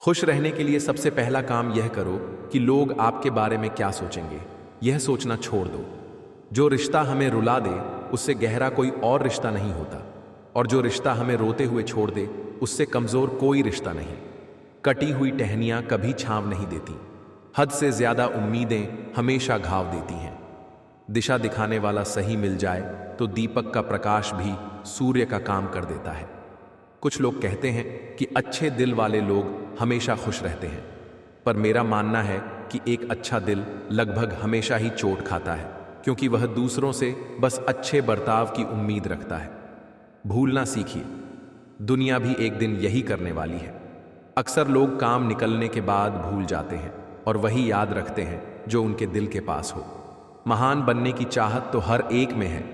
खुश रहने के लिए सबसे पहला काम यह करो कि लोग आपके बारे में क्या सोचेंगे, यह सोचना छोड़ दो। जो रिश्ता हमें रुला दे उससे गहरा कोई और रिश्ता नहीं होता, और जो रिश्ता हमें रोते हुए छोड़ दे उससे कमजोर कोई रिश्ता नहीं। कटी हुई टहनियां कभी छांव नहीं देती, हद से ज्यादा उम्मीदें हमेशा घाव देती हैं। दिशा दिखाने वाला सही मिल जाए तो दीपक का प्रकाश भी सूर्य का काम कर देता है। कुछ लोग कहते हैं कि अच्छे दिल वाले लोग हमेशा खुश रहते हैं, पर मेरा मानना है कि एक अच्छा दिल लगभग हमेशा ही चोट खाता है, क्योंकि वह दूसरों से बस अच्छे बर्ताव की उम्मीद रखता है। भूलना सीखिए, दुनिया भी एक दिन यही करने वाली है। अक्सर लोग काम निकलने के बाद भूल जाते हैं और वही याद रखते हैं जो उनके दिल के पास हो। महान बनने की चाहत तो हर एक में है,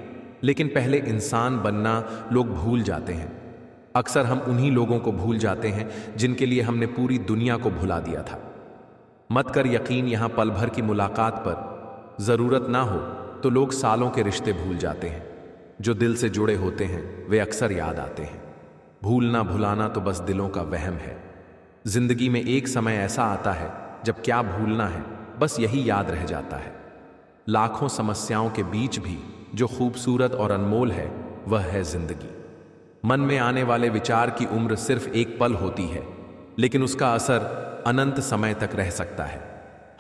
लेकिन पहले इंसान बनना लोग भूल जाते हैं। अक्सर हम उन्हीं लोगों को भूल जाते हैं जिनके लिए हमने पूरी दुनिया को भुला दिया था। मत कर यकीन, यहां पल भर की मुलाकात पर जरूरत ना हो तो लोग सालों के रिश्ते भूल जाते हैं। जो दिल से जुड़े होते हैं वे अक्सर याद आते हैं। भूलना भुलाना तो बस दिलों का वहम है। जिंदगी में एक समय ऐसा आता है जब क्या भूलना है, बस यही याद रह जाता है। लाखों समस्याओं के बीच भी जो खूबसूरत और अनमोल है वह है जिंदगी। मन में आने वाले विचार की उम्र सिर्फ एक पल होती है, लेकिन उसका असर अनंत समय तक रह सकता है।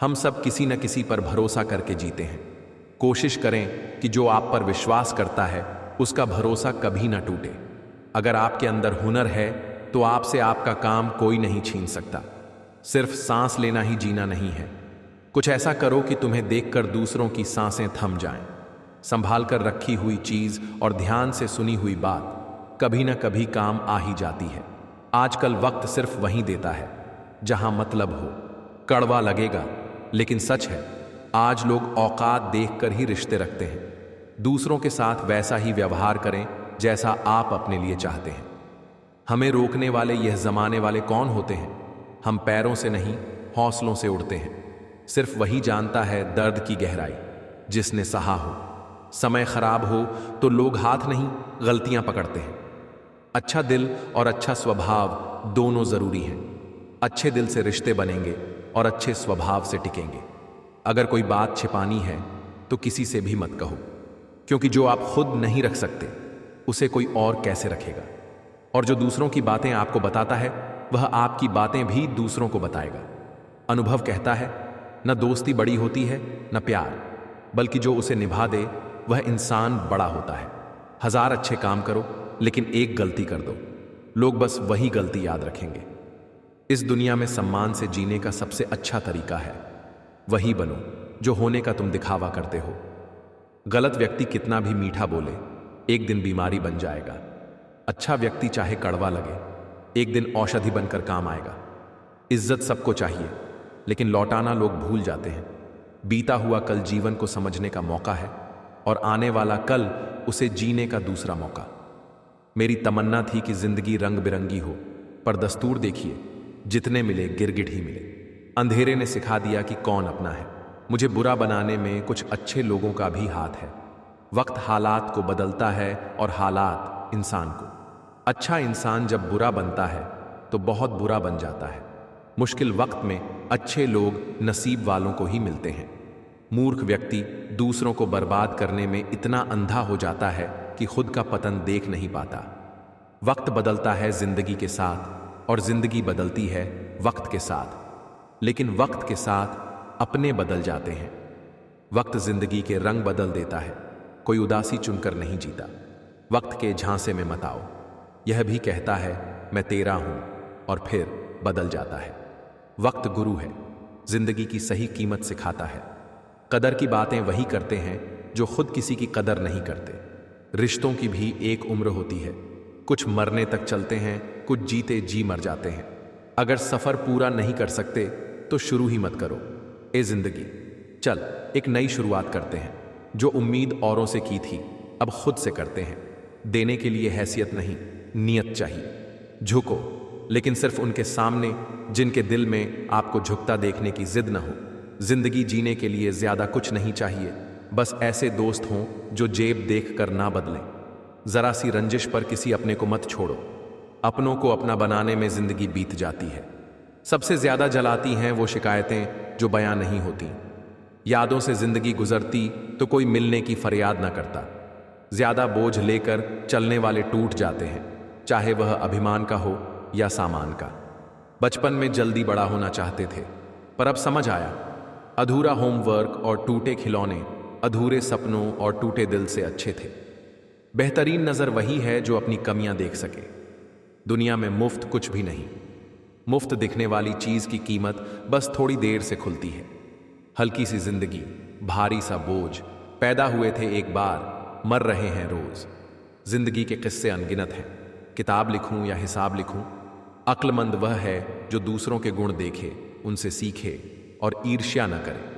हम सब किसी न किसी पर भरोसा करके जीते हैं। कोशिश करें कि जो आप पर विश्वास करता है उसका भरोसा कभी ना टूटे। अगर आपके अंदर हुनर है तो आपसे आपका काम कोई नहीं छीन सकता। सिर्फ सांस लेना ही जीना नहीं है। कुछ ऐसा करो कि तुम्हें देखकर दूसरों की सांसें थम जाएं। संभाल कर रखी हुई चीज और ध्यान से सुनी हुई बात कभी ना कभी काम आ ही जाती है। आजकल वक्त सिर्फ वहीं देता है जहां मतलब हो। कड़वा लगेगा लेकिन सच है, आज लोग औकात देखकर ही रिश्ते रखते हैं। दूसरों के साथ वैसा ही व्यवहार करें जैसा आप अपने लिए चाहते हैं। हमें रोकने वाले यह जमाने वाले कौन होते हैं? हम पैरों से नहीं, हौसलों से उड़ते हैं। सिर्फ वही जानता है दर्द की गहराई जिसने सहा हो। समय खराब हो तो लोग हाथ नहीं, गलतियां पकड़ते हैं। अच्छा दिल और अच्छा स्वभाव दोनों जरूरी हैं। अच्छे दिल से रिश्ते बनेंगे और अच्छे स्वभाव से टिकेंगे। अगर कोई बात छिपानी है तो किसी से भी मत कहो, क्योंकि जो आप खुद नहीं रख सकते उसे कोई और कैसे रखेगा। और जो दूसरों की बातें आपको बताता है वह आपकी बातें भी दूसरों को बताएगा। अनुभव कहता है, न दोस्ती बड़ी होती है न प्यार, बल्कि जो उसे निभा दे वह इंसान बड़ा होता है। हजार अच्छे काम करो लेकिन एक गलती कर दो, लोग बस वही गलती याद रखेंगे। इस दुनिया में सम्मान से जीने का सबसे अच्छा तरीका है वही बनो जो होने का तुम दिखावा करते हो। गलत व्यक्ति कितना भी मीठा बोले एक दिन बीमारी बन जाएगा। अच्छा व्यक्ति चाहे कड़वा लगे एक दिन औषधि बनकर काम आएगा। इज्जत सबको चाहिए लेकिन लौटाना लोग भूल जाते हैं। बीता हुआ कल जीवन को समझने का मौका है और आने वाला कल उसे जीने का दूसरा मौका। मेरी तमन्ना थी कि जिंदगी रंग बिरंगी हो, पर दस्तूर देखिए, जितने मिले गिरगिट ही मिले। अंधेरे ने सिखा दिया कि कौन अपना है। मुझे बुरा बनाने में कुछ अच्छे लोगों का भी हाथ है। वक्त हालात को बदलता है और हालात इंसान को। अच्छा इंसान जब बुरा बनता है तो बहुत बुरा बन जाता है। मुश्किल वक्त में अच्छे लोग नसीब वालों को ही मिलते हैं। मूर्ख व्यक्ति दूसरों को बर्बाद करने में इतना अंधा हो जाता है कि खुद का पतन देख नहीं पाता। वक्त बदलता है जिंदगी के साथ और जिंदगी बदलती है वक्त के साथ, लेकिन वक्त के साथ अपने बदल जाते हैं। वक्त जिंदगी के रंग बदल देता है, कोई उदासी चुनकर नहीं जीता। वक्त के झांसे में मत आओ। यह भी कहता है मैं तेरा हूं और फिर बदल जाता है। वक्त गुरु है, जिंदगी की सही कीमत सिखाता है। कदर की बातें वही करते हैं जो खुद किसी की कदर नहीं करते। रिश्तों की भी एक उम्र होती है, कुछ मरने तक चलते हैं, कुछ जीते जी मर जाते हैं। अगर सफर पूरा नहीं कर सकते तो शुरू ही मत करो। ए जिंदगी चल एक नई शुरुआत करते हैं। जो उम्मीद औरों से की थी अब खुद से करते हैं। देने के लिए हैसियत नहीं, नियत चाहिए। झुको लेकिन सिर्फ उनके सामने जिनके दिल में आपको झुकता देखने की जिद न हो। जिंदगी जीने के लिए ज्यादा कुछ नहीं चाहिए, बस ऐसे दोस्त हों जो जेब देख कर ना बदलें। जरा सी रंजिश पर किसी अपने को मत छोड़ो। अपनों को अपना बनाने में जिंदगी बीत जाती है। सबसे ज्यादा जलाती हैं वो शिकायतें जो बयां नहीं होती। यादों से जिंदगी गुजरती तो कोई मिलने की फरियाद ना करता। ज्यादा बोझ लेकर चलने वाले टूट जाते हैं, चाहे वह अभिमान का हो या सामान का। बचपन में जल्दी बड़ा होना चाहते थे, पर अब समझ आया अधूरा होमवर्क और टूटे खिलौने अधूरे सपनों और टूटे दिल से अच्छे थे। बेहतरीन नजर वही है जो अपनी कमियां देख सके। दुनिया में मुफ्त कुछ भी नहीं। मुफ्त दिखने वाली चीज की कीमत बस थोड़ी देर से खुलती है। हल्की सी जिंदगी, भारी सा बोझ, पैदा हुए थे एक बार, मर रहे हैं रोज। जिंदगी के किस्से अनगिनत हैं। किताब लिखूं या हिसाब लिखूं, अक्लमंद वह है जो दूसरों के गुण देखे, उनसे सीखे और ईर्ष्या न करे।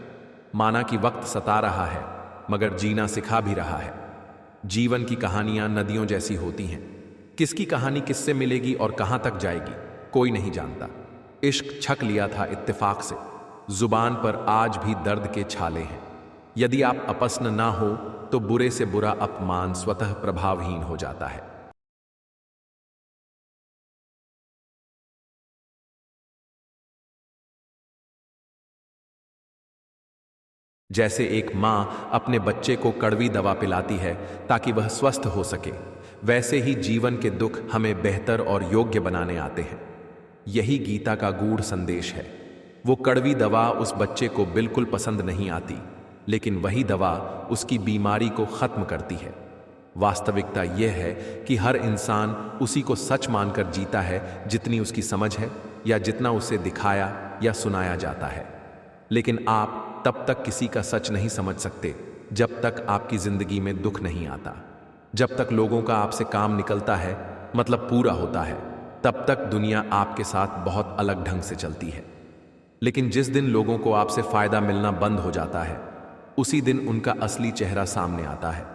माना कि वक्त सता रहा है, मगर जीना सिखा भी रहा है। जीवन की कहानियां नदियों जैसी होती हैं। किसकी कहानी किससे मिलेगी और कहां तक जाएगी, कोई नहीं जानता। इश्क छक लिया था इत्तेफाक से, जुबान पर आज भी दर्द के छाले हैं। यदि आप अपस्न ना हो तो बुरे से बुरा अपमान स्वतः प्रभावहीन हो जाता है। जैसे एक मां अपने बच्चे को कड़वी दवा पिलाती है ताकि वह स्वस्थ हो सके, वैसे ही जीवन के दुख हमें बेहतर और योग्य बनाने आते हैं। यही गीता का गूढ़ संदेश है। वो कड़वी दवा उस बच्चे को बिल्कुल पसंद नहीं आती, लेकिन वही दवा उसकी बीमारी को खत्म करती है। वास्तविकता यह है कि हर इंसान उसी को सच मानकर जीता है जितनी उसकी समझ है या जितना उसे दिखाया या सुनाया जाता है। लेकिन आप तब तक किसी का सच नहीं समझ सकते जब तक आपकी जिंदगी में दुख नहीं आता। जब तक लोगों का आपसे काम निकलता है, मतलब पूरा होता है, तब तक दुनिया आपके साथ बहुत अलग ढंग से चलती है। लेकिन जिस दिन लोगों को आपसे फायदा मिलना बंद हो जाता है, उसी दिन उनका असली चेहरा सामने आता है,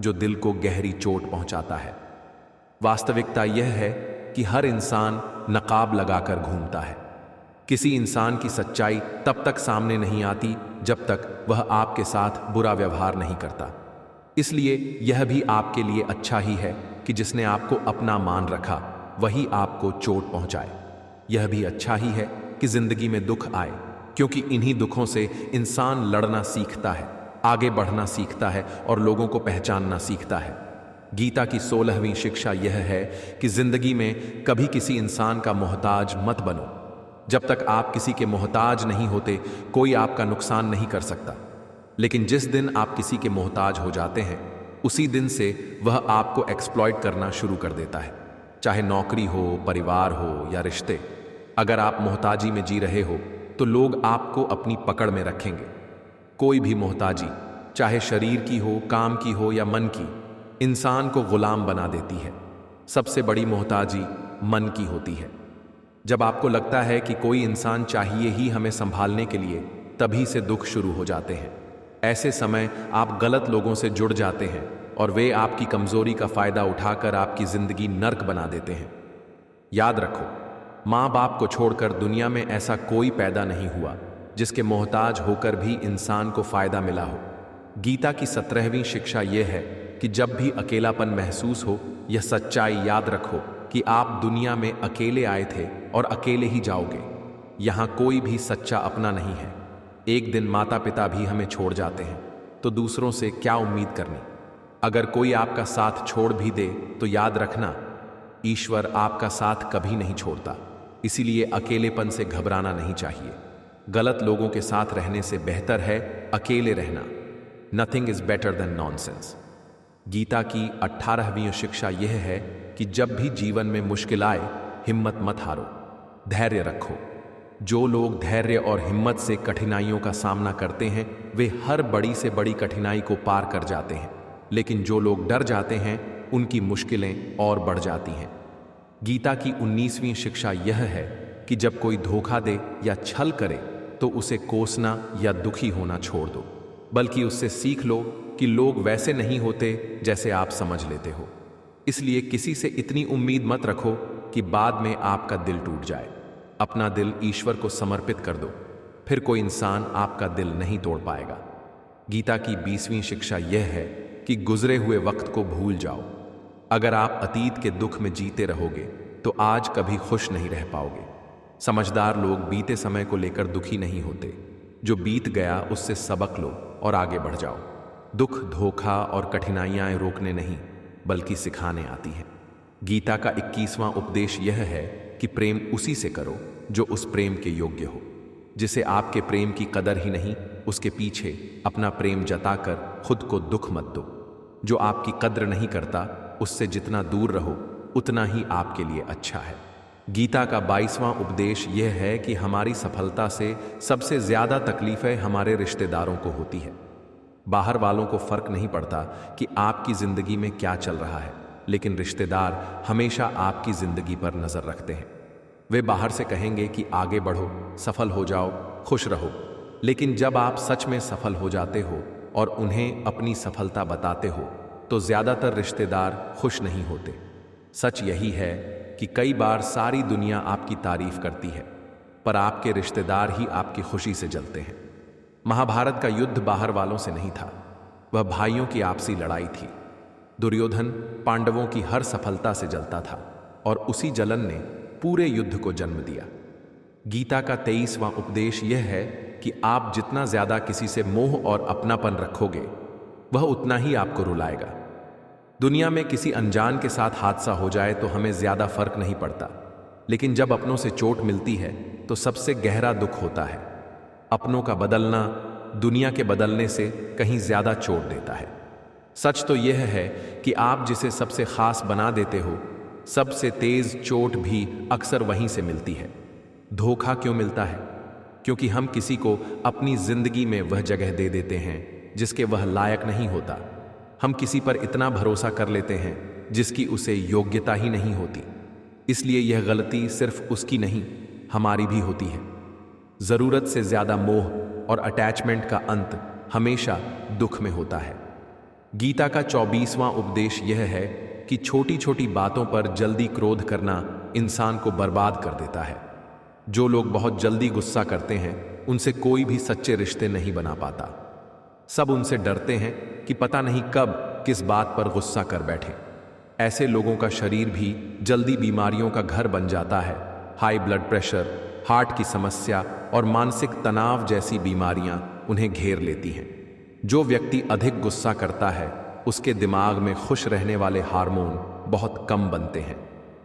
जो दिल को गहरी चोट पहुंचाता है। वास्तविकता यह है कि हर इंसान नकाब लगाकर घूमता है। किसी इंसान की सच्चाई तब तक सामने नहीं आती जब तक वह आपके साथ बुरा व्यवहार नहीं करता। इसलिए यह भी आपके लिए अच्छा ही है कि जिसने आपको अपना मान रखा वही आपको चोट पहुंचाए। यह भी अच्छा ही है कि जिंदगी में दुख आए, क्योंकि इन्हीं दुखों से इंसान लड़ना सीखता है, आगे बढ़ना सीखता है और लोगों को पहचानना सीखता है। गीता की 16वीं शिक्षा यह है कि जिंदगी में कभी किसी इंसान का मोहताज मत बनो। जब तक आप किसी के मोहताज नहीं होते, कोई आपका नुकसान नहीं कर सकता। लेकिन जिस दिन आप किसी के मोहताज हो जाते हैं, उसी दिन से वह आपको एक्सप्लॉइट करना शुरू कर देता है। चाहे नौकरी हो, परिवार हो या रिश्ते। अगर आप मोहताजी में जी रहे हो तो लोग आपको अपनी पकड़ में रखेंगे। कोई भी मोहताजी, चाहे शरीर की हो, काम की हो या मन की, इंसान को गुलाम बना देती है। सबसे बड़ी मोहताजी मन की होती है। जब आपको लगता है कि कोई इंसान चाहिए ही हमें संभालने के लिए, तभी से दुख शुरू हो जाते हैं। ऐसे समय आप गलत लोगों से जुड़ जाते हैं और वे आपकी कमजोरी का फायदा उठाकर आपकी जिंदगी नर्क बना देते हैं। याद रखो, माँ बाप को छोड़कर दुनिया में ऐसा कोई पैदा नहीं हुआ जिसके मोहताज होकर भी इंसान को फायदा मिला हो। गीता की 17वीं शिक्षा यह है कि जब भी अकेलापन महसूस हो, यह सच्चाई याद रखो कि आप दुनिया में अकेले आए थे और अकेले ही जाओगे। यहां कोई भी सच्चा अपना नहीं है। एक दिन माता पिता भी हमें छोड़ जाते हैं, तो दूसरों से क्या उम्मीद करनी। अगर कोई आपका साथ छोड़ भी दे तो याद रखना, ईश्वर आपका साथ कभी नहीं छोड़ता। इसीलिए अकेलेपन से घबराना नहीं चाहिए। गलत लोगों के साथ रहने से बेहतर है अकेले रहना। Nothing is better than nonsense. Gita की 18वीं शिक्षा यह है कि जब भी जीवन में मुश्किल आए, हिम्मत मत हारो, धैर्य रखो। जो लोग धैर्य और हिम्मत से कठिनाइयों का सामना करते हैं, वे हर बड़ी से बड़ी कठिनाई को पार कर जाते हैं। लेकिन जो लोग डर जाते हैं, उनकी मुश्किलें और बढ़ जाती हैं। गीता की 19वीं शिक्षा यह है कि जब कोई धोखा दे या छल करे तो उसे कोसना या दुखी होना छोड़ दो, बल्कि उससे सीख लो कि लोग वैसे नहीं होते जैसे आप समझ लेते हो। इसलिए किसी से इतनी उम्मीद मत रखो कि बाद में आपका दिल टूट जाए। अपना दिल ईश्वर को समर्पित कर दो, फिर कोई इंसान आपका दिल नहीं तोड़ पाएगा। गीता की 20वीं शिक्षा यह है कि गुजरे हुए वक्त को भूल जाओ। अगर आप अतीत के दुख में जीते रहोगे तो आज कभी खुश नहीं रह पाओगे। समझदार लोग बीते समय को लेकर दुखी नहीं होते। जो बीत गया उससे सबक लो और आगे बढ़ जाओ। दुख, धोखा और कठिनाइयां रोकने नहीं बल्कि सिखाने आती हैं। गीता का 21वां उपदेश यह है कि प्रेम उसी से करो जो उस प्रेम के योग्य हो। जिसे आपके प्रेम की कदर ही नहीं, उसके पीछे अपना प्रेम जताकर खुद को दुख मत दो। जो आपकी कद्र नहीं करता, उससे जितना दूर रहो उतना ही आपके लिए अच्छा है। गीता का 22वां उपदेश यह है कि हमारी सफलता से सबसे ज्यादा तकलीफें हमारे रिश्तेदारों को होती है। बाहर वालों को फर्क नहीं पड़ता कि आपकी जिंदगी में क्या चल रहा है, लेकिन रिश्तेदार हमेशा आपकी जिंदगी पर नजर रखते हैं। वे बाहर से कहेंगे कि आगे बढ़ो, सफल हो जाओ, खुश रहो, लेकिन जब आप सच में सफल हो जाते हो और उन्हें अपनी सफलता बताते हो तो ज्यादातर रिश्तेदार खुश नहीं होते। सच यही है कि कई बार सारी दुनिया आपकी तारीफ करती है, पर आपके रिश्तेदार ही आपकी खुशी से जलते हैं। महाभारत का युद्ध बाहर वालों से नहीं था, वह भाइयों की आपसी लड़ाई थी। दुर्योधन पांडवों की हर सफलता से जलता था और उसी जलन ने पूरे युद्ध को जन्म दिया। गीता का 23वां उपदेश यह है कि आप जितना ज्यादा किसी से मोह और अपनापन रखोगे, वह उतना ही आपको रुलाएगा। दुनिया में किसी अनजान के साथ हादसा हो जाए तो हमें ज्यादा फर्क नहीं पड़ता, लेकिन जब अपनों से चोट मिलती है तो सबसे गहरा दुख होता है। अपनों का बदलना दुनिया के बदलने से कहीं ज्यादा चोट देता है। सच तो यह है कि आप जिसे सबसे खास बना देते हो, सबसे तेज चोट भी अक्सर वहीं से मिलती है। धोखा क्यों मिलता है? क्योंकि हम किसी को अपनी जिंदगी में वह जगह दे देते हैं जिसके वह लायक नहीं होता। हम किसी पर इतना भरोसा कर लेते हैं जिसकी उसे योग्यता ही नहीं होती। इसलिए यह गलती सिर्फ उसकी नहीं, हमारी भी होती है। जरूरत से ज्यादा मोह और अटैचमेंट का अंत हमेशा दुख में होता है। गीता का 24वां उपदेश यह है कि छोटी छोटी बातों पर जल्दी क्रोध करना इंसान को बर्बाद कर देता है। जो लोग बहुत जल्दी गुस्सा करते हैं, उनसे कोई भी सच्चे रिश्ते नहीं बना पाता। सब उनसे डरते हैं कि पता नहीं कब किस बात पर गुस्सा कर बैठे। ऐसे लोगों का शरीर भी जल्दी बीमारियों का घर बन जाता है। हाई ब्लड प्रेशर, हार्ट की समस्या और मानसिक तनाव जैसी बीमारियां उन्हें घेर लेती हैं। जो व्यक्ति अधिक गुस्सा करता है, उसके दिमाग में खुश रहने वाले हार्मोन बहुत कम बनते हैं।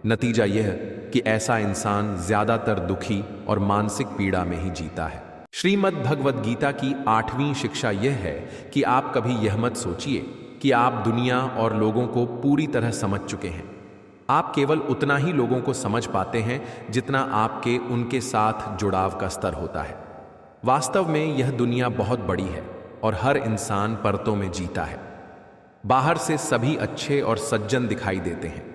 नतीजा यह कि ऐसा इंसान ज्यादातर दुखी और मानसिक पीड़ा में ही जीता है। श्रीमद् भगवद गीता की 8वीं शिक्षा यह है कि आप कभी यह मत सोचिए कि आप दुनिया और लोगों को पूरी तरह समझ चुके हैं। आप केवल उतना ही लोगों को समझ पाते हैं जितना आपके उनके साथ जुड़ाव का स्तर होता है। वास्तव में यह दुनिया बहुत बड़ी है और हर इंसान परतों में जीता है। बाहर से सभी अच्छे और सज्जन दिखाई देते हैं,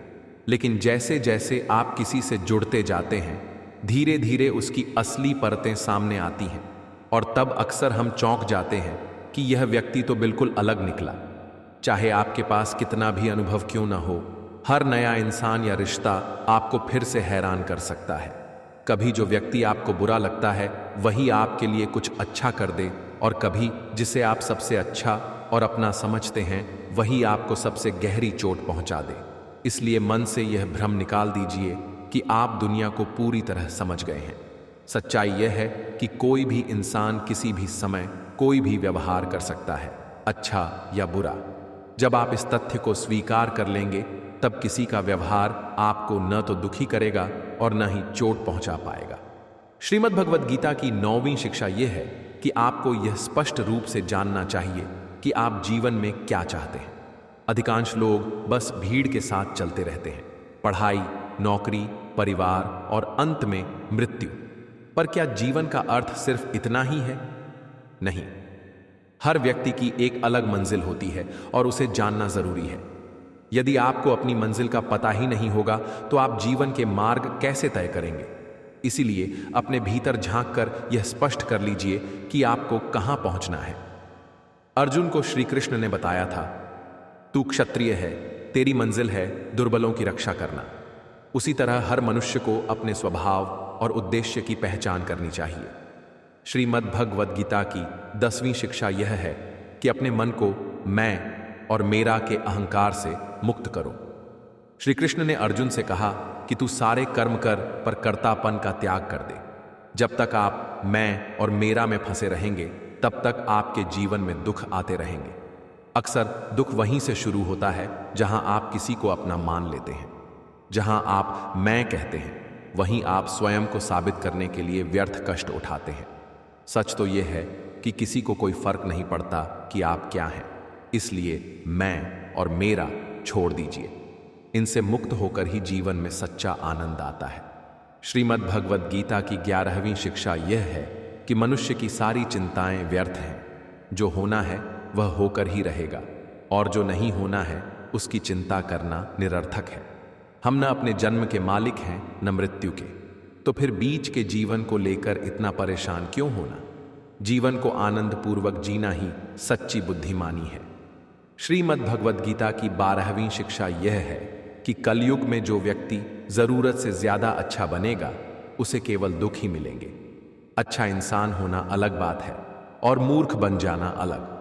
लेकिन जैसे जैसे आप किसी से जुड़ते जाते हैं, धीरे धीरे उसकी असली परतें सामने आती हैं और तब अक्सर हम चौंक जाते हैं कि यह व्यक्ति तो बिल्कुल अलग निकला। चाहे आपके पास कितना भी अनुभव क्यों ना हो, हर नया इंसान या रिश्ता आपको फिर से हैरान कर सकता है। कभी जो व्यक्ति आपको बुरा लगता है वही आपके लिए कुछ अच्छा कर दे, और कभी जिसे आप सबसे अच्छा और अपना समझते हैं वही आपको सबसे गहरी चोट पहुंचा दे। इसलिए मन से यह भ्रम निकाल दीजिए कि आप दुनिया को पूरी तरह समझ गए हैं। सच्चाई यह है कि कोई भी इंसान किसी भी समय कोई भी व्यवहार कर सकता है, अच्छा या बुरा। जब आप इस तथ्य को स्वीकार कर लेंगे, तब किसी का व्यवहार आपको न तो दुखी करेगा और न ही चोट पहुंचा पाएगा। श्रीमद् भगवद गीता की 9वीं शिक्षा यह है कि आपको यह स्पष्ट रूप से जानना चाहिए कि आप जीवन में क्या चाहते हैं। अधिकांश लोग बस भीड़ के साथ चलते रहते हैं, पढ़ाई, नौकरी, परिवार और अंत में मृत्यु। पर क्या जीवन का अर्थ सिर्फ इतना ही है? नहीं। हर व्यक्ति की एक अलग मंजिल होती है और उसे जानना जरूरी है। यदि आपको अपनी मंजिल का पता ही नहीं होगा तो आप जीवन के मार्ग कैसे तय करेंगे? इसीलिए अपने भीतर झांक कर यह स्पष्ट कर लीजिए कि आपको कहां पहुंचना है। अर्जुन को श्री कृष्ण ने बताया था, तू क्षत्रिय है, तेरी मंजिल है दुर्बलों की रक्षा करना। उसी तरह हर मनुष्य को अपने स्वभाव और उद्देश्य की पहचान करनी चाहिए। श्रीमद् भगवद गीता की 10वीं शिक्षा यह है कि अपने मन को मैं और मेरा के अहंकार से मुक्त करो। श्री कृष्ण ने अर्जुन से कहा कि तू सारे कर्म कर पर कर्तापन का त्याग कर दे। जब तक आप मैं और मेरा में फंसे रहेंगे तब तक आपके जीवन में दुख आते रहेंगे। अक्सर दुख वहीं से शुरू होता है जहां आप किसी को अपना मान लेते हैं। जहां आप मैं कहते हैं वहीं आप स्वयं को साबित करने के लिए व्यर्थ कष्ट उठाते हैं। सच तो यह है कि किसी को कोई फर्क नहीं पड़ता कि आप क्या हैं, इसलिए मैं और मेरा छोड़ दीजिए। इनसे मुक्त होकर ही जीवन में सच्चा आनंद आता है। श्रीमद् भगवद गीता की 11वीं शिक्षा यह है कि मनुष्य की सारी चिंताएं व्यर्थ हैं। जो होना है वह होकर ही रहेगा और जो नहीं होना है उसकी चिंता करना निरर्थक है। हम न अपने जन्म के मालिक हैं न मृत्यु के, तो फिर बीच के जीवन को लेकर इतना परेशान क्यों होना। जीवन को आनंद पूर्वक जीना ही सच्ची बुद्धिमानी है। श्रीमद् भगवद गीता की 12वीं शिक्षा यह है कि कलयुग में जो व्यक्ति जरूरत से ज्यादा अच्छा बनेगा उसे केवल दुख ही मिलेंगे। अच्छा इंसान होना अलग बात है और मूर्ख बन जाना अलग।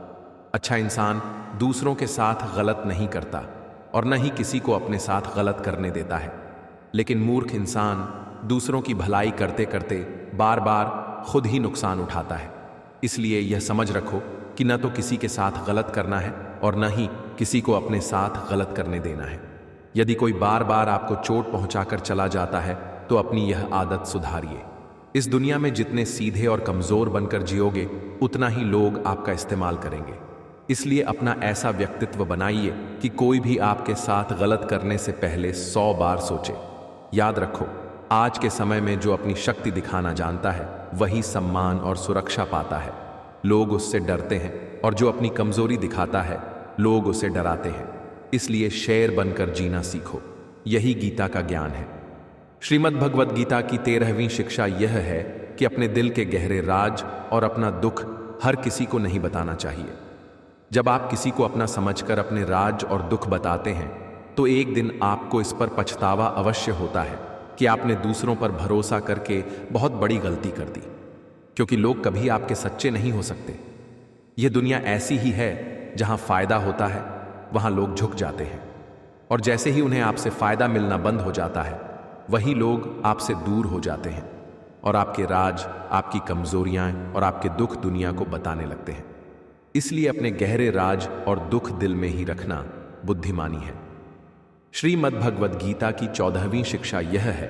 अच्छा इंसान दूसरों के साथ गलत नहीं करता और न ही किसी को अपने साथ गलत करने देता है, लेकिन मूर्ख इंसान दूसरों की भलाई करते करते बार बार खुद ही नुकसान उठाता है। इसलिए यह समझ रखो कि न तो किसी के साथ गलत करना है और न ही किसी को अपने साथ गलत करने देना है। यदि कोई बार बार आपको चोट पहुंचाकर चला जाता है तो अपनी यह आदत सुधारिए। इस दुनिया में जितने सीधे और कमजोर बनकर जियोगे उतना ही लोग आपका इस्तेमाल करेंगे। इसलिए अपना ऐसा व्यक्तित्व बनाइए कि कोई भी आपके साथ गलत करने से पहले 100 बार सोचे। याद रखो, आज के समय में जो अपनी शक्ति दिखाना जानता है वही सम्मान और सुरक्षा पाता है। लोग उससे डरते हैं और जो अपनी कमजोरी दिखाता है लोग उसे डराते हैं। इसलिए शेर बनकर जीना सीखो। यही गीता का ज्ञान है। श्रीमद् भगवद गीता की 13वीं शिक्षा यह है कि अपने दिल के गहरे राज और अपना दुख हर किसी को नहीं बताना चाहिए। जब आप किसी को अपना समझकर अपने राज और दुख बताते हैं तो एक दिन आपको इस पर पछतावा अवश्य होता है कि आपने दूसरों पर भरोसा करके बहुत बड़ी गलती कर दी, क्योंकि लोग कभी आपके सच्चे नहीं हो सकते। यह दुनिया ऐसी ही है जहां फायदा होता है वहां लोग झुक जाते हैं, और जैसे ही उन्हें आपसे फायदा मिलना बंद हो जाता है वही लोग आपसे दूर हो जाते हैं और आपके राज, आपकी कमजोरियां और आपके दुख दुनिया को बताने लगते हैं। इसलिए अपने गहरे राज और दुख दिल में ही रखना बुद्धिमानी है। श्रीमद् भगवद गीता की 14वीं शिक्षा यह है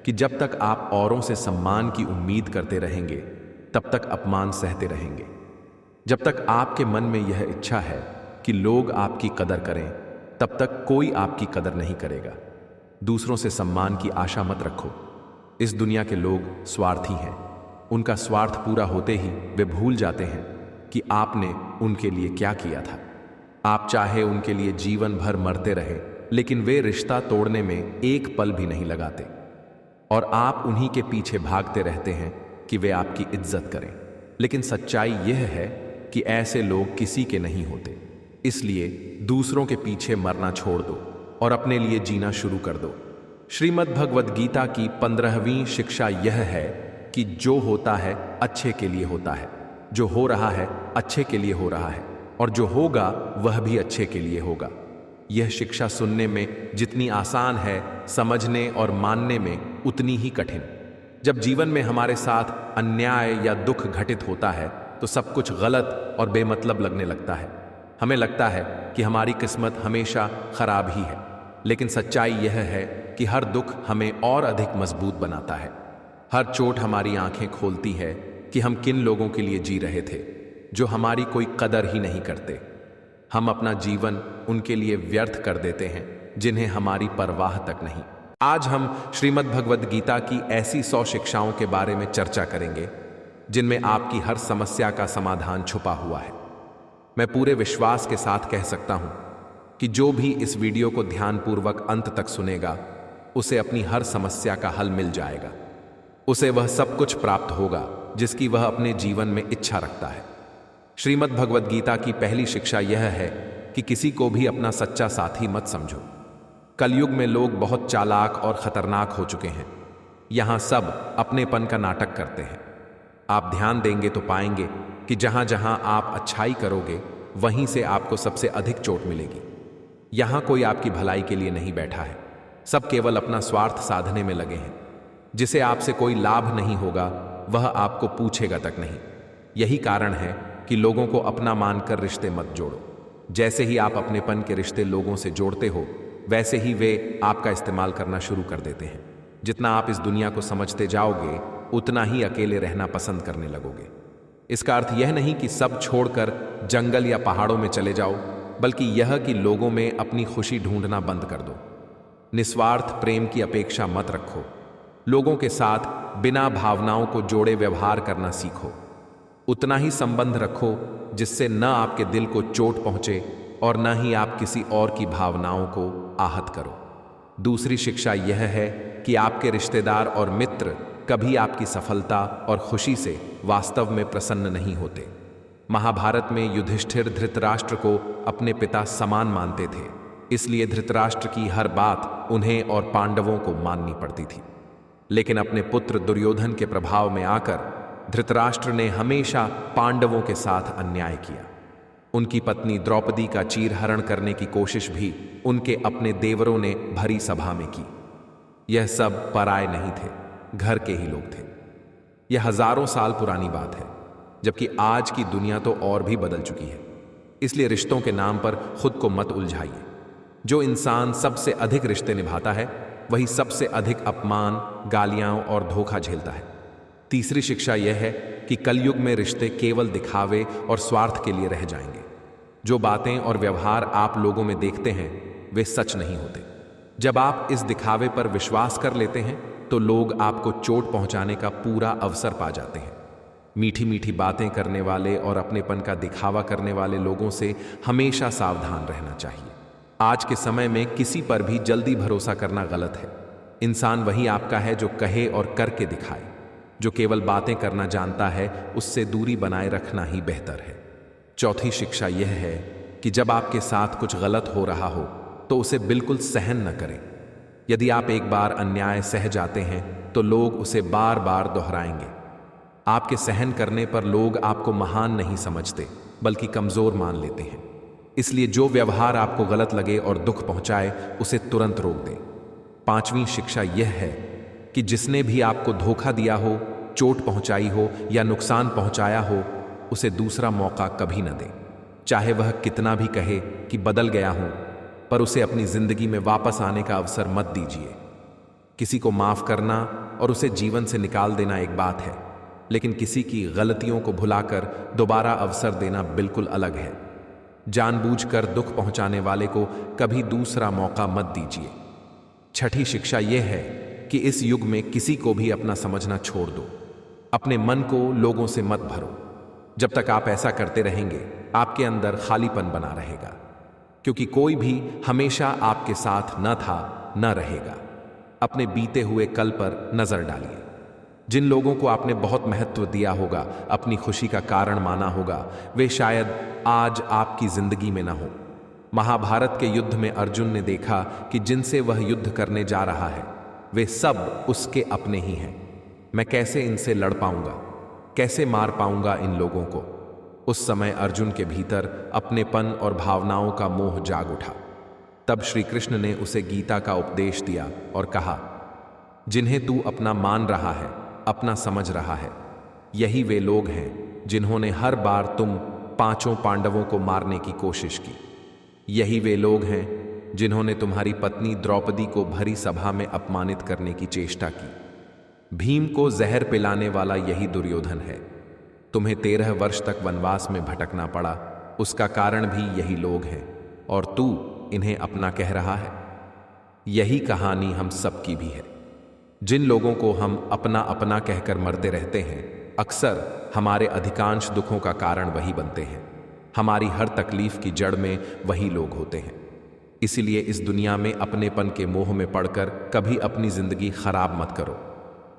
कि जब तक आप औरों से सम्मान की उम्मीद करते रहेंगे तब तक अपमान सहते रहेंगे। जब तक आपके मन में यह इच्छा है कि लोग आपकी कदर करें तब तक कोई आपकी कदर नहीं करेगा। दूसरों से सम्मान की आशा मत रखो। इस दुनिया के लोग स्वार्थी हैं। उनका स्वार्थ पूरा होते ही वे भूल जाते हैं कि आपने उनके लिए क्या किया था। आप चाहे उनके लिए जीवन भर मरते रहे लेकिन वे रिश्ता तोड़ने में एक पल भी नहीं लगाते, और आप उन्हीं के पीछे भागते रहते हैं कि वे आपकी इज्जत करें। लेकिन सच्चाई यह है कि ऐसे लोग किसी के नहीं होते। इसलिए दूसरों के पीछे मरना छोड़ दो और अपने लिए जीना शुरू कर दो। श्रीमद् भगवद गीता की 15वीं शिक्षा यह है कि जो होता है अच्छे के लिए होता है, जो हो रहा है अच्छे के लिए हो रहा है, और जो होगा वह भी अच्छे के लिए होगा। यह शिक्षा सुनने में जितनी आसान है, समझने और मानने में उतनी ही कठिन। जब जीवन में हमारे साथ अन्याय या दुख घटित होता है तो सब कुछ गलत और बेमतलब लगने लगता है। हमें लगता है कि हमारी किस्मत हमेशा खराब ही है, लेकिन सच्चाई यह है कि हर दुख हमें और अधिक मजबूत बनाता है। हर चोट हमारी आंखें खोलती है कि हम किन लोगों के लिए जी रहे थे जो हमारी कोई कदर ही नहीं करते। हम अपना जीवन उनके लिए व्यर्थ कर देते हैं जिन्हें हमारी परवाह तक नहीं। आज हम श्रीमद् भगवद गीता की ऐसी 100 शिक्षाओं के बारे में चर्चा करेंगे जिनमें आपकी हर समस्या का समाधान छुपा हुआ है। मैं पूरे विश्वास के साथ कह सकता हूं कि जो भी इस वीडियो को ध्यानपूर्वक अंत तक सुनेगा उसे अपनी हर समस्या का हल मिल जाएगा। उसे वह सब कुछ प्राप्त होगा जिसकी वह अपने जीवन में इच्छा रखता है। श्रीमद् भगवद गीता की पहली शिक्षा यह है कि किसी को भी अपना सच्चा साथी मत समझो। कलयुग में लोग बहुत चालाक और खतरनाक हो चुके हैं। यहां सब अपनेपन का नाटक करते हैं। आप ध्यान देंगे तो पाएंगे कि जहां जहां आप अच्छाई करोगे वहीं से आपको सबसे अधिक चोट मिलेगी। यहां कोई आपकी भलाई के लिए नहीं बैठा है। सब केवल अपना स्वार्थ साधने में लगे हैं। जिसे आपसे कोई लाभ नहीं होगा वह आपको पूछेगा तक नहीं। यही कारण है कि लोगों को अपना मानकर रिश्ते मत जोड़ो। जैसे ही आप अपनेपन के रिश्ते लोगों से जोड़ते हो, वैसे ही वे आपका इस्तेमाल करना शुरू कर देते हैं। जितना आप इस दुनिया को समझते जाओगे, उतना ही अकेले रहना पसंद करने लगोगे। इसका अर्थ यह नहीं कि सब छोड़कर जंगल या पहाड़ों में चले जाओ, बल्कि यह कि लोगों में अपनी खुशी ढूंढना बंद कर दो। निस्वार्थ प्रेम की अपेक्षा मत रखो। लोगों के साथ बिना भावनाओं को जोड़े व्यवहार करना सीखो। उतना ही संबंध रखो जिससे न आपके दिल को चोट पहुंचे और न ही आप किसी और की भावनाओं को आहत करो। दूसरी शिक्षा यह है कि आपके रिश्तेदार और मित्र कभी आपकी सफलता और खुशी से वास्तव में प्रसन्न नहीं होते। महाभारत में युधिष्ठिर धृतराष्ट्र को अपने पिता समान मानते थे, इसलिए धृतराष्ट्र की हर बात उन्हें और पांडवों को माननी पड़ती थी। लेकिन अपने पुत्र दुर्योधन के प्रभाव में आकर धृतराष्ट्र ने हमेशा पांडवों के साथ अन्याय किया। उनकी पत्नी द्रौपदी का चीरहरण करने की कोशिश भी उनके अपने देवरों ने भरी सभा में की। यह सब पराये नहीं थे, घर के ही लोग थे। यह हजारों साल पुरानी बात है, जबकि आज की दुनिया तो और भी बदल चुकी है। इसलिए रिश्तों के नाम पर खुद को मत उलझाइए। जो इंसान सबसे अधिक रिश्ते निभाता है, वही सबसे अधिक अपमान, गालियां और धोखा झेलता है। तीसरी शिक्षा यह है कि कलयुग में रिश्ते केवल दिखावे और स्वार्थ के लिए रह जाएंगे। जो बातें और व्यवहार आप लोगों में देखते हैं, वे सच नहीं होते। जब आप इस दिखावे पर विश्वास कर लेते हैं, तो लोग आपको चोट पहुंचाने का पूरा अवसर पा जाते हैं। मीठी मीठी बातें करने वाले और अपनेपन का दिखावा करने वाले लोगों से हमेशा सावधान रहना चाहिए। आज के समय में किसी पर भी जल्दी भरोसा करना गलत है। इंसान वही आपका है जो कहे और करके दिखाए। जो केवल बातें करना जानता है, उससे दूरी बनाए रखना ही बेहतर है। चौथी शिक्षा यह है कि जब आपके साथ कुछ गलत हो रहा हो, तो उसे बिल्कुल सहन न करें। यदि आप एक बार अन्याय सह जाते हैं, तो लोग उसे बार बार दोहराएंगे। आपके सहन करने पर लोग आपको महान नहीं समझते, बल्कि कमजोर मान लेते हैं। इसलिए जो व्यवहार आपको गलत लगे और दुख पहुंचाए, उसे तुरंत रोक दें। पांचवी शिक्षा यह है कि जिसने भी आपको धोखा दिया हो, चोट पहुंचाई हो या नुकसान पहुंचाया हो, उसे दूसरा मौका कभी न दें। चाहे वह कितना भी कहे कि बदल गया हूं, पर उसे अपनी जिंदगी में वापस आने का अवसर मत दीजिए। किसी को माफ करना और उसे जीवन से निकाल देना एक बात है, लेकिन किसी की गलतियों को भुलाकर दोबारा अवसर देना बिल्कुल अलग है। जानबूझकर दुख पहुंचाने वाले को कभी दूसरा मौका मत दीजिए। छठी शिक्षा यह है कि इस युग में किसी को भी अपना समझना छोड़ दो। अपने मन को लोगों से मत भरो। जब तक आप ऐसा करते रहेंगे, आपके अंदर खालीपन बना रहेगा, क्योंकि कोई भी हमेशा आपके साथ न था, न रहेगा। अपने बीते हुए कल पर नजर डालिए। जिन लोगों को आपने बहुत महत्व दिया होगा, अपनी खुशी का कारण माना होगा, वे शायद आज आपकी जिंदगी में न हो। महाभारत के युद्ध में अर्जुन ने देखा कि जिनसे वह युद्ध करने जा रहा है, वे सब उसके अपने ही हैं। मैं कैसे इनसे लड़ पाऊंगा, कैसे मार पाऊंगा इन लोगों को? उस समय अर्जुन के भीतर अपनेपन और भावनाओं का मोह जाग उठा। तब श्री कृष्ण ने उसे गीता का उपदेश दिया और कहा, जिन्हें तू अपना मान रहा है, अपना समझ रहा है, यही वे लोग हैं जिन्होंने हर बार तुम पांचों पांडवों को मारने की कोशिश की। यही वे लोग हैं जिन्होंने तुम्हारी पत्नी द्रौपदी को भरी सभा में अपमानित करने की चेष्टा की। भीम को जहर पिलाने वाला यही दुर्योधन है। तुम्हें 13 वर्ष तक वनवास में भटकना पड़ा, उसका कारण भी यही लोग हैं, और तू इन्हें अपना कह रहा है। यही कहानी हम सबकी भी है। जिन लोगों को हम अपना अपना कहकर मरते रहते हैं, अक्सर हमारे अधिकांश दुखों का कारण वही बनते हैं। हमारी हर तकलीफ की जड़ में वही लोग होते हैं। इसीलिए इस दुनिया में अपनेपन के मोह में पड़कर कभी अपनी जिंदगी खराब मत करो।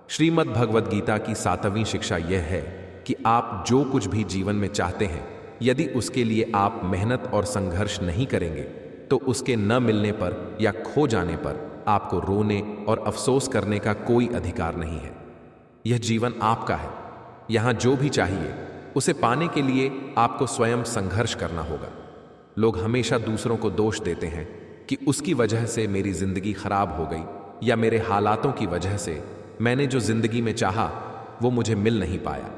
श्रीमद् भगवद गीता की 7वीं शिक्षा यह है कि आप जो कुछ भी जीवन में चाहते हैं, यदि उसके लिए आप मेहनत और संघर्ष नहीं करेंगे, तो उसके न मिलने पर या खो जाने पर आपको रोने और अफसोस करने का कोई अधिकार नहीं है। यह जीवन आपका है। यहां जो भी चाहिए, उसे पाने के लिए आपको स्वयं संघर्ष करना होगा। लोग हमेशा दूसरों को दोष देते हैं, कि उसकी वजह से मेरी जिंदगी खराब हो गई या मेरे हालातों की वजह से मैंने जो जिंदगी में चाहा वो मुझे मिल नहीं पाया,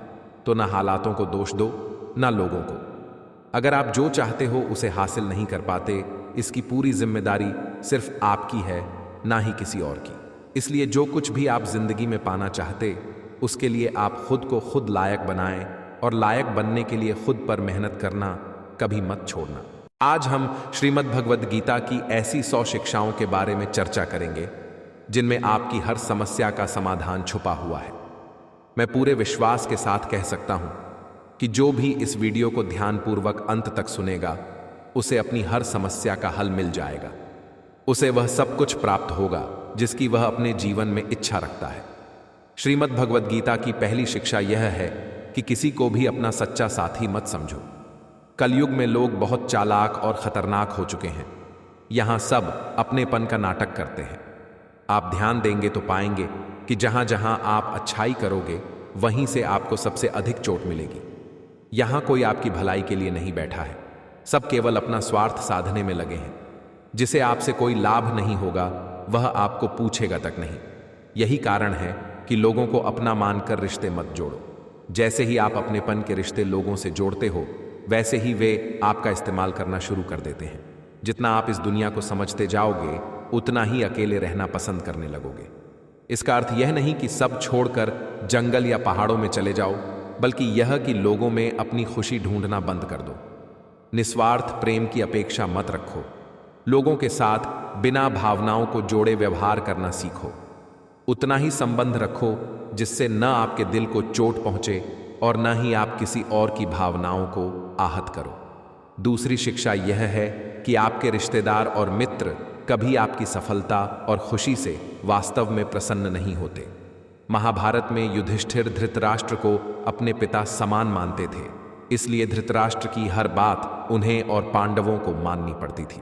तो ना हालातों को दोष दो ना लोगों को। अगर आप जो चाहते हो उसे हासिल नहीं कर पाते, इसकी पूरी जिम्मेदारी सिर्फ आपकी है, ना ही किसी और की। इसलिए जो कुछ भी आप जिंदगी में पाना चाहते उसके लिए आप खुद को खुद लायक बनाएं, और लायक बनने के लिए खुद पर मेहनत करना कभी मत छोड़ना। आज हम श्रीमद् भगवद गीता की ऐसी 100 शिक्षाओं के बारे में चर्चा करेंगे जिनमें आपकी हर समस्या का समाधान छुपा हुआ है। मैं पूरे विश्वास के साथ कह सकता हूं कि जो भी इस वीडियो को ध्यानपूर्वक अंत तक सुनेगा उसे अपनी हर समस्या का हल मिल जाएगा। उसे वह सब कुछ प्राप्त होगा जिसकी वह अपने जीवन में इच्छा रखता है। श्रीमद् भगवद गीता की पहली शिक्षा यह है कि किसी को भी अपना सच्चा साथी मत समझो। कलयुग में लोग बहुत चालाक और खतरनाक हो चुके हैं। यहां सब अपनेपन का नाटक करते हैं। आप ध्यान देंगे तो पाएंगे कि जहां जहां आप अच्छाई करोगे वहीं से आपको सबसे अधिक चोट मिलेगी। यहां कोई आपकी भलाई के लिए नहीं बैठा है, सब केवल अपना स्वार्थ साधने में लगे हैं। जिसे आपसे कोई लाभ नहीं होगा वह आपको पूछेगा तक नहीं। यही कारण है कि लोगों को अपना मानकर रिश्ते मत जोड़ो। जैसे ही आप अपनेपन के रिश्ते लोगों से जोड़ते हो वैसे ही वे आपका इस्तेमाल करना शुरू कर देते हैं। जितना आप इस दुनिया को समझते जाओगे उतना ही अकेले रहना पसंद करने लगोगे। इसका अर्थ यह नहीं कि सब छोड़कर जंगल या पहाड़ों में चले जाओ, बल्कि यह कि लोगों में अपनी खुशी ढूंढना बंद कर दो। निस्वार्थ प्रेम की अपेक्षा मत रखो। लोगों के साथ बिना भावनाओं को जोड़े व्यवहार करना सीखो। उतना ही संबंध रखो जिससे न आपके दिल को चोट पहुंचे और न ही आप किसी और की भावनाओं को आहत करो। दूसरी शिक्षा यह है कि आपके रिश्तेदार और मित्र कभी आपकी सफलता और खुशी से वास्तव में प्रसन्न नहीं होते। महाभारत में युधिष्ठिर धृतराष्ट्र को अपने पिता समान मानते थे, इसलिए धृतराष्ट्र की हर बात उन्हें और पांडवों को माननी पड़ती थी।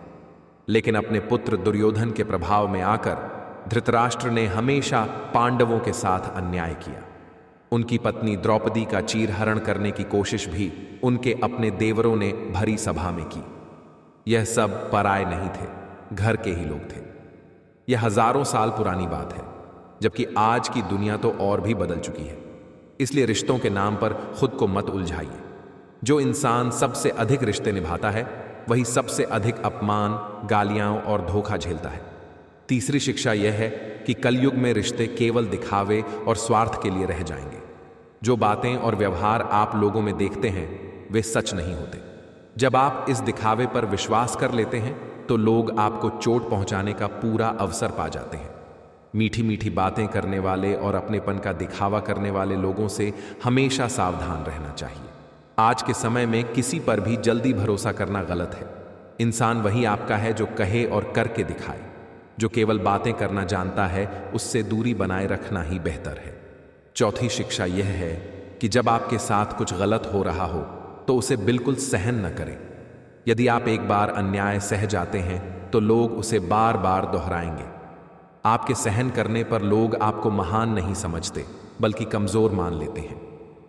लेकिन अपने पुत्र दुर्योधन के प्रभाव में आकर धृतराष्ट्र ने हमेशा पांडवों के साथ अन्याय किया। उनकी पत्नी द्रौपदी का चीरहरण करने की कोशिश भी उनके अपने देवरों ने भरी सभा में की। यह सब पराये नहीं थे, घर के ही लोग थे। यह हजारों साल पुरानी बात है, जबकि आज की दुनिया तो और भी बदल चुकी है। इसलिए रिश्तों के नाम पर खुद को मत उलझाइए। जो इंसान सबसे अधिक रिश्ते निभाता है वही सबसे अधिक अपमान, गालियां और धोखा झेलता है। तीसरी शिक्षा यह है कि कलयुग में रिश्ते केवल दिखावे और स्वार्थ के लिए रह जाएंगे। जो बातें और व्यवहार आप लोगों में देखते हैं वे सच नहीं होते। जब आप इस दिखावे पर विश्वास कर लेते हैं तो लोग आपको चोट पहुंचाने का पूरा अवसर पा जाते हैं। मीठी मीठी बातें करने वाले और अपनेपन का दिखावा करने वाले लोगों से हमेशा सावधान रहना चाहिए। आज के समय में किसी पर भी जल्दी भरोसा करना गलत है। इंसान वही आपका है जो कहे और करके दिखाए। जो केवल बातें करना जानता है उससे दूरी बनाए रखना ही बेहतर है। चौथी शिक्षा यह है कि जब आपके साथ कुछ गलत हो रहा हो तो उसे बिल्कुल सहन न करें। यदि आप एक बार अन्याय सह जाते हैं तो लोग उसे बार बार दोहराएंगे। आपके सहन करने पर लोग आपको महान नहीं समझते बल्कि कमजोर मान लेते हैं।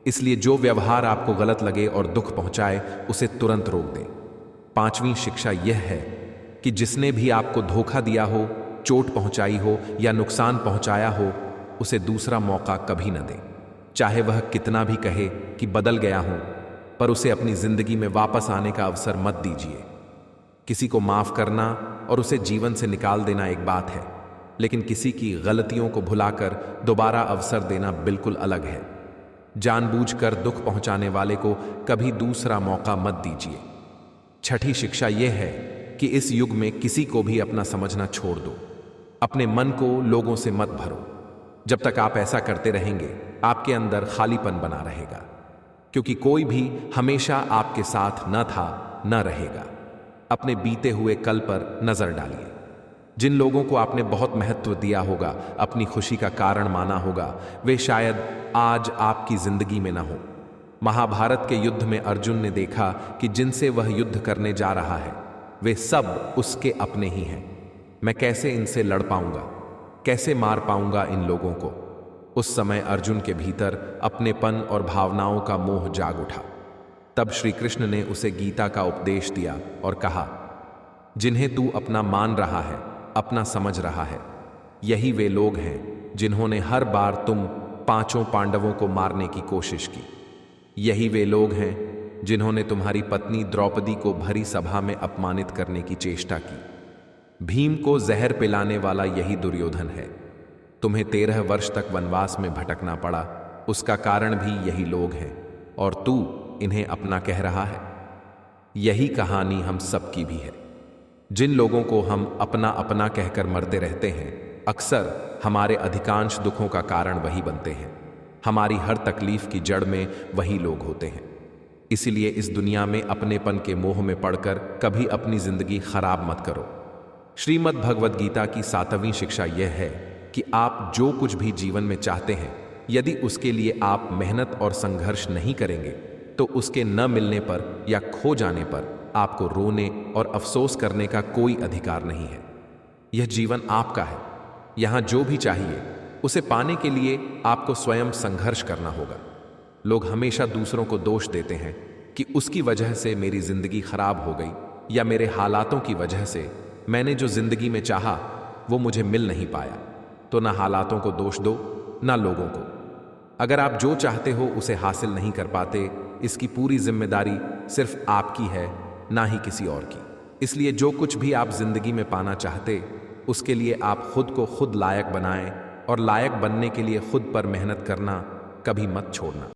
इसलिए जो व्यवहार आपको गलत लगे और दुख पहुंचाए उसे तुरंत रोक दें। पांचवी शिक्षा यह है कि जिसने भी आपको धोखा दिया हो, चोट पहुंचाई हो या नुकसान पहुंचाया हो उसे दूसरा मौका कभी न दें। चाहे वह कितना भी कहे कि बदल गया हूं, पर उसे अपनी जिंदगी में वापस आने का अवसर मत दीजिए। किसी को माफ करना और उसे जीवन से निकाल देना एक बात है, लेकिन किसी की गलतियों को भुलाकर दोबारा अवसर देना बिल्कुल अलग है। जानबूझकर दुख पहुंचाने वाले को कभी दूसरा मौका मत दीजिए। छठी शिक्षा यह है कि इस युग में किसी को भी अपना समझना छोड़ दो। अपने मन को लोगों से मत भरो। जब तक आप ऐसा करते रहेंगे आपके अंदर खालीपन बना रहेगा, क्योंकि कोई भी हमेशा आपके साथ न था न रहेगा। अपने बीते हुए कल पर नजर डालिए। जिन लोगों को आपने बहुत महत्व दिया होगा, अपनी खुशी का कारण माना होगा, वे शायद आज आपकी जिंदगी में न हो। महाभारत के युद्ध में अर्जुन ने देखा कि जिनसे वह युद्ध करने जा रहा है वे सब उसके अपने ही हैं। मैं कैसे इनसे लड़ पाऊंगा, कैसे मार पाऊंगा इन लोगों को। उस समय अर्जुन के भीतर अपनेपन और भावनाओं का मोह जाग उठा। तब श्री कृष्ण ने उसे गीता का उपदेश दिया और कहा, जिन्हें तू अपना मान रहा है, अपना समझ रहा है। यही वे लोग हैं जिन्होंने हर बार तुम पांचों पांडवों को मारने की कोशिश की। यही वे लोग हैं जिन्होंने तुम्हारी पत्नी द्रौपदी को भरी सभा में अपमानित करने की चेष्टा की। भीम को जहर पिलाने वाला यही दुर्योधन है। तुम्हें 13 वर्ष तक वनवास में भटकना पड़ा, उसका कारण भी यही लोग हैं, और तू इन्हें अपना कह रहा है। यही कहानी हम सबकी भी है। जिन लोगों को हम अपना अपना कहकर मरते रहते हैं, अक्सर हमारे अधिकांश दुखों का कारण वही बनते हैं। हमारी हर तकलीफ की जड़ में वही लोग होते हैं। इसलिए इस दुनिया में अपनेपन के मोह में पड़कर कभी अपनी जिंदगी खराब मत करो। श्रीमद् भगवद गीता की 7वीं शिक्षा यह है कि आप जो कुछ भी जीवन में चाहते हैं, यदि उसके लिए आप मेहनत और संघर्ष नहीं करेंगे, तो उसके न मिलने पर या खो जाने पर आपको रोने और अफसोस करने का कोई अधिकार नहीं है। यह जीवन आपका है। यहां जो भी चाहिए उसे पाने के लिए आपको स्वयं संघर्ष करना होगा। लोग हमेशा दूसरों को दोष देते हैं कि उसकी वजह से मेरी जिंदगी खराब हो गई, या मेरे हालातों की वजह से मैंने जो जिंदगी में चाहा वो मुझे मिल नहीं पाया। तो ना हालातों को दोष दो, ना लोगों को। अगर आप जो चाहते हो उसे हासिल नहीं कर पाते, इसकी पूरी जिम्मेदारी सिर्फ आपकी है, ना ही किसी और की। इसलिए जो कुछ भी आप जिंदगी में पाना चाहते, उसके लिए आप खुद को खुद लायक बनाएं, और लायक बनने के लिए खुद पर मेहनत करना कभी मत छोड़ना।